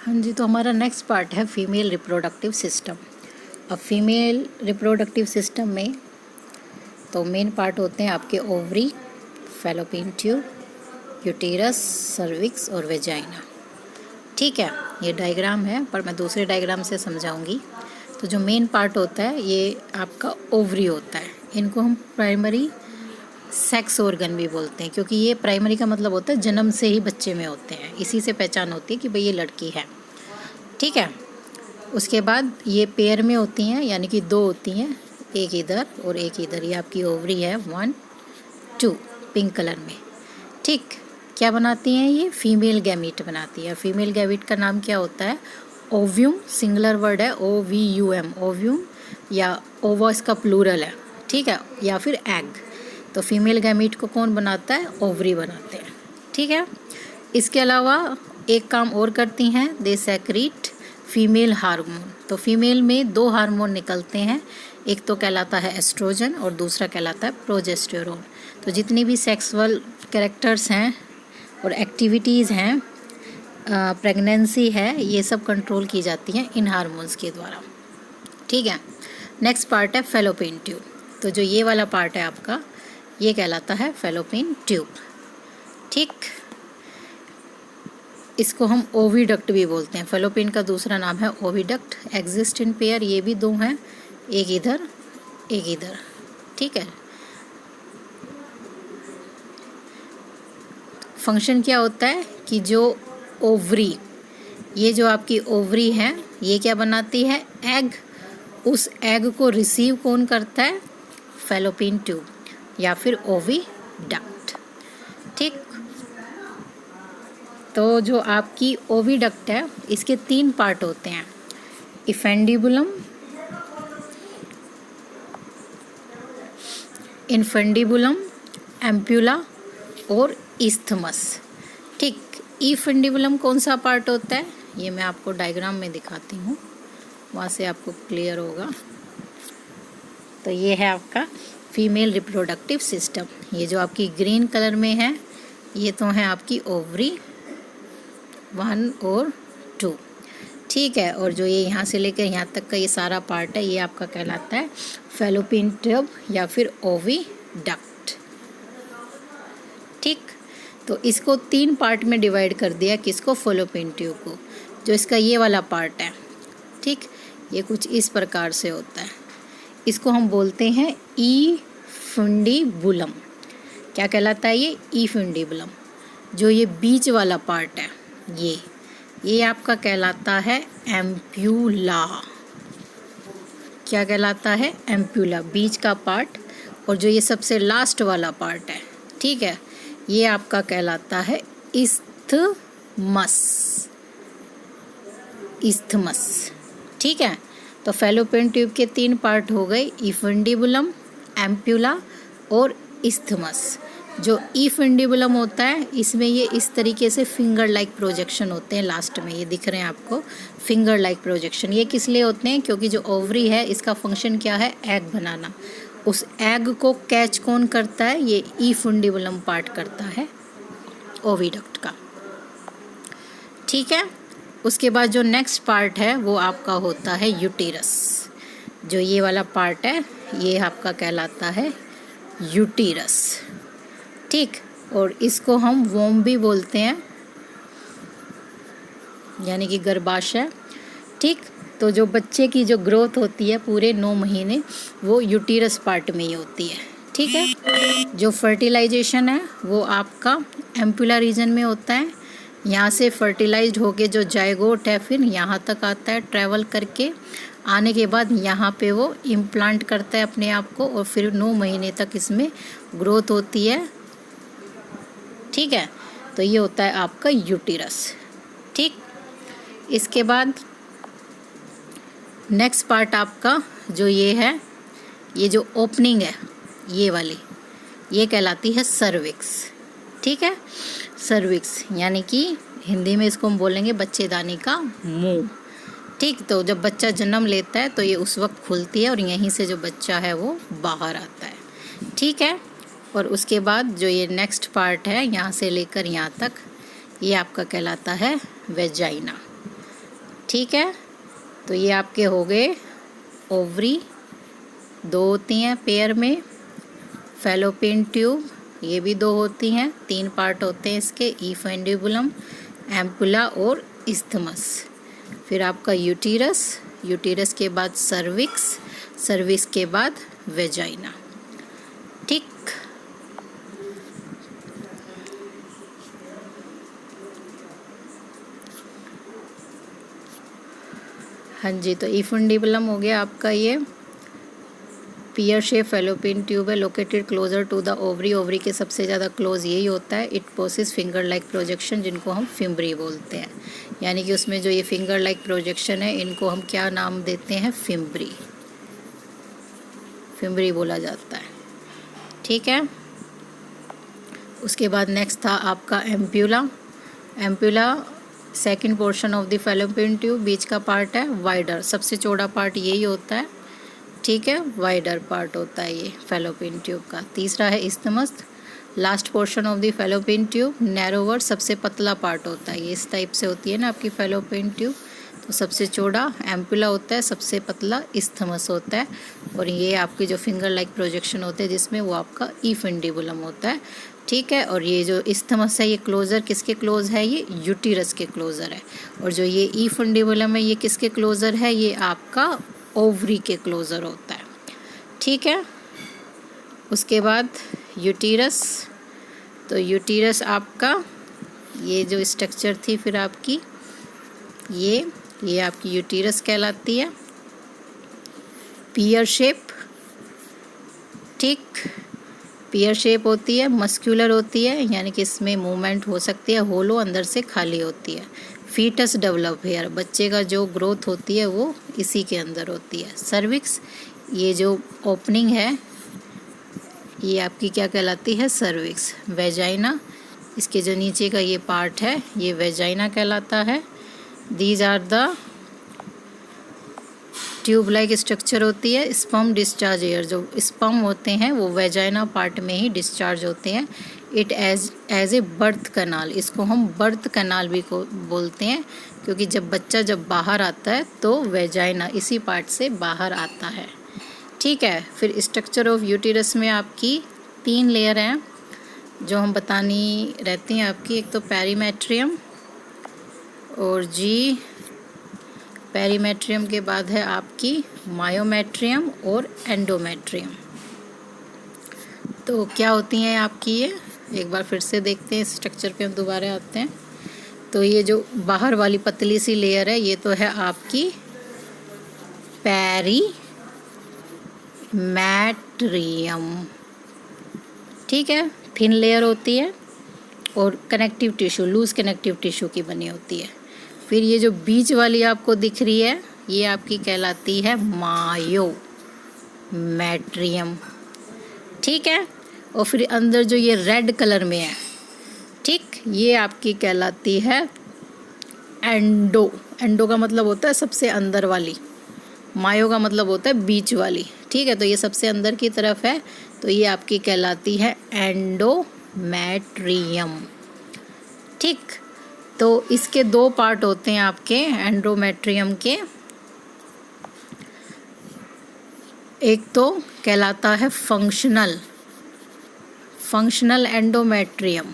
हाँ जी, तो हमारा नेक्स्ट पार्ट है फीमेल रिप्रोडक्टिव सिस्टम। अब फीमेल रिप्रोडक्टिव सिस्टम में तो मेन पार्ट होते हैं आपके ovary, fallopian tube, uterus, cervix और वेजाइना। ठीक है, ये डायग्राम है पर मैं दूसरे डायग्राम से समझाऊंगी। तो जो मेन पार्ट होता है ये आपका ओवरी होता है। इनको हम प्राइमरी सेक्स ऑर्गन भी बोलते हैं, क्योंकि ये प्राइमरी का मतलब होता है जन्म से ही बच्चे में होते हैं। इसी से पहचान होती है कि भाई ये लड़की है। ठीक है, उसके बाद ये पेयर में होती हैं, यानी कि दो होती हैं, एक इधर और एक इधर। ये आपकी ओवरी है 1, 2 पिंक कलर में। ठीक, क्या बनाती हैं ये? फीमेल गैमीट बनाती है। फीमेल गैमीट का नाम क्या होता है? ओव्यूम, सिंगुलर वर्ड है OVUM, ओव्यूम, या ओवा इसका प्लूरल है। ठीक है, या फिर एग। तो फीमेल गैमीट को कौन बनाता है? ओवरी बनाते हैं। ठीक है, इसके अलावा एक काम और करती हैं, दे सेक्रीट फीमेल हार्मोन। तो फीमेल में 2 हार्मोन निकलते हैं, एक तो कहलाता है एस्ट्रोजन और दूसरा कहलाता है प्रोजेस्टेरोन। तो जितनी भी सेक्सुअल कैरेक्टर्स हैं और एक्टिविटीज़ हैं, प्रेगनेंसी है, ये सब कंट्रोल की जाती हैं इन हार्मोन्स के द्वारा। ठीक है, नेक्स्ट पार्ट है फैलोपियन ट्यूब। तो जो ये वाला पार्ट है आपका, ये कहलाता है फैलोपियन ट्यूब। ठीक, इसको हम ओविडक्ट भी बोलते हैं। फैलोपियन का दूसरा नाम है ओविडक्ट। एग्जिस्ट इन पेयर, ये भी 2 हैं, एक इधर एक इधर। ठीक है, फंक्शन क्या होता है कि जो ओवरी, ये जो आपकी ओवरी है, ये क्या बनाती है? एग। उस एग को रिसीव कौन करता है? फैलोपियन ट्यूब या फिर ओविडक्ट। ठीक, तो जो आपकी ओविडक्ट है, इसके 3 पार्ट होते हैं, इफेंडिबुलम, इनफेंडिबुलम, एम्प्यूला और इस्थमस। ठीक, इफेंडिबुलम कौन सा पार्ट होता है? ये मैं आपको डायग्राम में दिखाती हूँ, वहाँ से आपको क्लियर होगा। तो ये है आपका फीमेल रिप्रोडक्टिव सिस्टम। ये जो आपकी ग्रीन कलर में है, ये तो है आपकी ओवरी 1 और 2। ठीक है, और जो ये यहाँ से लेकर यहाँ तक का ये सारा पार्ट है, ये आपका कहलाता है फैलोपियन ट्यूब या फिर ओविडक्ट। ठीक, तो इसको 3 पार्ट में डिवाइड कर दिया, किसको? फैलोपियन ट्यूब को। जो इसका ये वाला पार्ट है, ठीक, ये कुछ इस प्रकार से होता है। इसको हम बोलते हैं इफुंडिबुलम। क्या कहलाता है ये? इफुंडिबुलम। जो ये बीच वाला पार्ट है, ये आपका कहलाता है एम्प्यूला। क्या कहलाता है? एम्प्यूला, बीच का पार्ट। और जो ये सबसे लास्ट वाला पार्ट है, ठीक है, ये आपका कहलाता है इस्थमस। इस्थमस। ठीक है, तो फैलोपियन ट्यूब के 3 पार्ट हो गए, इफुंडिबुलम, एम्प्यूला और इस्थमस। जो इफुंडिबुलम होता है, इसमें ये इस तरीके से फिंगर लाइक प्रोजेक्शन होते हैं, लास्ट में ये दिख रहे हैं आपको, फिंगर लाइक प्रोजेक्शन। ये किस लिए होते हैं? क्योंकि जो ओवरी है, इसका फंक्शन क्या है? एग बनाना। उस एग को कैच कौन करता है? ये इफुंडिबुलम पार्ट करता है ओविडक्ट का। ठीक है, उसके बाद जो नेक्स्ट पार्ट है वो आपका होता है यूटेरस। जो ये वाला पार्ट है, ये आपका कहलाता है यूटेरस। ठीक, और इसको हम वोम भी बोलते हैं, यानी कि गर्भाशय। ठीक, तो जो बच्चे की जो ग्रोथ होती है पूरे 9 महीने, वो यूटेरस पार्ट में ही होती है। ठीक है, जो फर्टिलाइजेशन है वो आपका एम्प्यूला रीजन में होता है। यहाँ से फर्टिलाइज्ड होके जो जायगोट है, फिर यहाँ तक आता है ट्रैवल करके। आने के बाद यहाँ पे वो इम्प्लांट करता है अपने आप को, और फिर 9 महीने तक इसमें ग्रोथ होती है। ठीक है, तो ये होता है आपका यूटेरस। ठीक, इसके बाद नेक्स्ट पार्ट आपका जो ये है, ये जो ओपनिंग है ये वाली, ये कहलाती है सर्विक्स। ठीक है, सर्विक्स यानी कि हिंदी में इसको हम बोलेंगे बच्चेदानी का मुंह। ठीक, तो जब बच्चा जन्म लेता है तो ये उस वक्त खुलती है और यहीं से जो बच्चा है वो बाहर आता है। ठीक है, और उसके बाद जो ये नेक्स्ट पार्ट है, यहाँ से लेकर यहाँ तक, ये आपका कहलाता है वेजाइना। ठीक है, तो ये आपके हो गए ओवरी, 2 होती हैं पेयर में। फैलोपियन ट्यूब, ये भी 2 होती हैं, 3 पार्ट होते हैं इसके, इफेंडिबुलम, एम्पुला और इस्थमस। फिर आपका यूटीरस, यूटीरस के बाद सर्विक्स, सर्विक्स के बाद वेजाइना। ठीक, हाँ जी, तो इफेंडिबुलम हो गया आपका ये पियर शेप फैलोपियन ट्यूब है, located closer to the ovary, ovary के सबसे ज़्यादा क्लोज यही होता है। It possess finger like projection, जिनको हम फिम्बरी बोलते हैं, यानी कि उसमें जो ये फिंगर लाइक प्रोजेक्शन है इनको हम क्या नाम देते हैं, फिम्बरी, फिम्बरी बोला जाता है। ठीक है, उसके बाद नेक्स्ट था आपका ampulla. Ampulla second portion of the fallopian tube, बीच का पार्ट है, वाइडर, सबसे चौड़ा पार्ट यही होता है। ठीक है, वाइडर पार्ट होता है ये फैलोपियन ट्यूब का। तीसरा है isthmus, last portion of the fallopian tube, narrower, सबसे पतला पार्ट होता है ये, इस टाइप से होती है ना आपकी फैलोपियन ट्यूब, तो सबसे चौड़ा एम्पुला होता है, सबसे पतला इस्थमस होता है, और ये आपकी जो फिंगर लाइक प्रोजेक्शन होते हैं जिसमें वो आपका इफेंडिबुलम होता है। ठीक है, और ये जो इस्थमस है ये क्लोज़र किसके क्लोज है, ये यूटीरस के क्लोज़र है, और जो ये इफेंडिबुलम है ये किसके क्लोज़र है, ये आपका ओवरी के क्लोज़र होता है। ठीक है, उसके बाद यूटीरस, तो यूटीरस आपका ये जो स्ट्रक्चर थी फिर आपकी ये आपकी यूटीरस कहलाती है, पियर शेप। ठीक, पियर शेप होती है, मस्क्यूलर होती है, यानी कि इसमें मूवमेंट हो सकती है, होलो, अंदर से खाली होती है। फीटस डेवलप हेयर, बच्चे का जो ग्रोथ होती है वो इसी के अंदर होती है। सर्विक्स, ये जो ओपनिंग है ये आपकी क्या कहलाती है, सर्विक्स। वेजाइना, इसके जो नीचे का ये पार्ट है ये वेजाइना कहलाता है। These are the tube like structure होती है। स्पर्म डिस्चार्ज एयर, जो स्पर्म होते हैं वो वेजाइना पार्ट में ही डिस्चार्ज होते हैं। इट एज ए बर्थ कनाल, इसको हम बर्थ कनाल भी को बोलते हैं, क्योंकि जब बाहर आता है तो वेजाइना इसी पार्ट से बाहर आता है। ठीक है, फिर स्ट्रक्चर ऑफ यूटीरस में आपकी 3 लेयर हैं जो हम बतानी रहती हैं आपकी। एक तो पेरीमेट्रियम, और जी पेरीमेट्रियम के बाद है आपकी मायोमेट्रियम और एंडोमेट्रियम। तो क्या होती हैं आपकी ये, एक बार फिर से देखते हैं, स्ट्रक्चर पे हम दोबारा आते हैं। तो ये जो बाहर वाली पतली सी लेयर है ये तो है आपकी पेरीमेट्रियम। ठीक है, थिन लेयर होती है और connective tissue, loose connective tissue की बनी होती है। फिर ये जो बीच वाली आपको दिख रही है ये आपकी कहलाती है मायोमेट्रियम। ठीक है, और फिर अंदर जो ये रेड कलर में है, ठीक, ये आपकी कहलाती है एंडो। एंडो का मतलब होता है सबसे अंदर वाली, मायो का मतलब होता है बीच वाली। ठीक है, तो ये सबसे अंदर की तरफ है, तो ये आपकी कहलाती है एंडोमेट्रियम। ठीक, तो इसके 2 पार्ट होते हैं आपके एंडोमेट्रियम के। एक तो कहलाता है फंक्शनल एंडोमेट्रियम,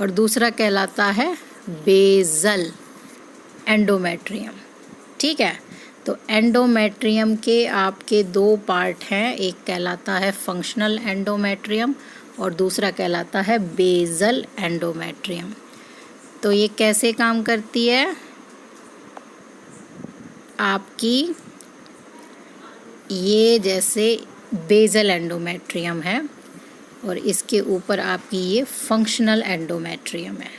और दूसरा कहलाता है बेसल एंडोमेट्रियम। ठीक है, तो एंडोमेट्रियम के आपके 2 पार्ट हैं, एक कहलाता है फंक्शनल एंडोमेट्रियम और दूसरा कहलाता है बेसल एंडोमेट्रियम। तो ये कैसे काम करती है आपकी, ये जैसे बेसल एंडोमेट्रियम है और इसके ऊपर आपकी ये फंक्शनल एंडोमेट्रियम है।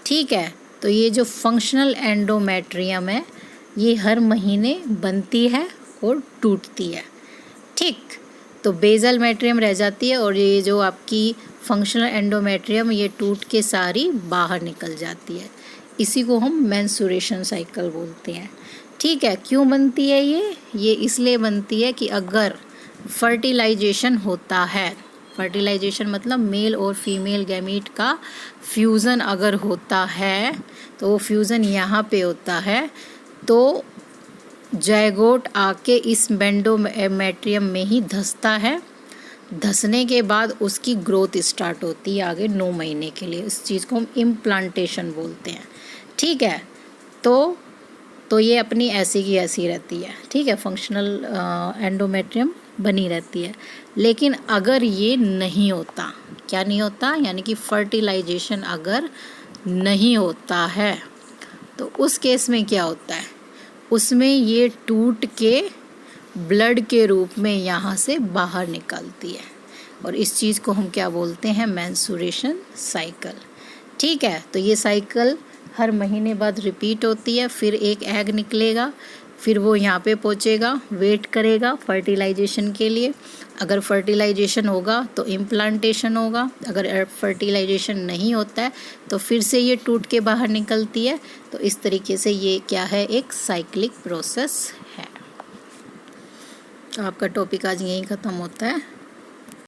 ठीक है, तो ये जो फंक्शनल एंडोमेट्रियम है ये हर महीने बनती है और टूटती है। ठीक, तो बेसल मेट्रियम रह जाती है और ये जो आपकी फंक्शनल एंडोमेट्रियम ये टूट के सारी बाहर निकल जाती है। इसी को हम मेंस्ट्रुएशन साइकिल बोलते हैं। ठीक है, क्यों बनती है ये इसलिए बनती है कि अगर फर्टिलाइजेशन होता है, फर्टिलाइजेशन मतलब मेल और फीमेल गैमीट का फ्यूज़न अगर होता है तो वो फ्यूज़न यहाँ पे होता है, तो जायगोट आके इस एंडोमेट्रियम में ही धंसता है। धंसने के बाद उसकी ग्रोथ स्टार्ट होती है आगे 9 महीने के लिए। इस चीज़ को हम इम्प्लांटेशन बोलते हैं, ठीक है। तो ये अपनी ऐसी की ऐसी रहती है, ठीक है, फंक्शनल एंडोमेट्रियम बनी रहती है। लेकिन अगर ये नहीं होता, क्या नहीं होता, यानी कि फर्टिलाइजेशन अगर नहीं होता है, तो उस केस में क्या होता है, उसमें ये टूट के ब्लड के रूप में यहाँ से बाहर निकलती है, और इस चीज़ को हम क्या बोलते हैं, मेंस्ट्रुएशन साइकिल, ठीक है। तो ये साइकिल हर महीने बाद रिपीट होती है। फिर एक एग निकलेगा, फिर वो यहाँ पे पहुँचेगा, वेट करेगा फर्टिलाइजेशन के लिए। अगर फर्टिलाइजेशन होगा तो इम्प्लांटेशन होगा, अगर फर्टिलाइजेशन नहीं होता है तो फिर से ये टूट के बाहर निकलती है। तो इस तरीके से ये क्या है, एक साइक्लिक प्रोसेस है। तो आपका टॉपिक आज यहीं ख़त्म होता है।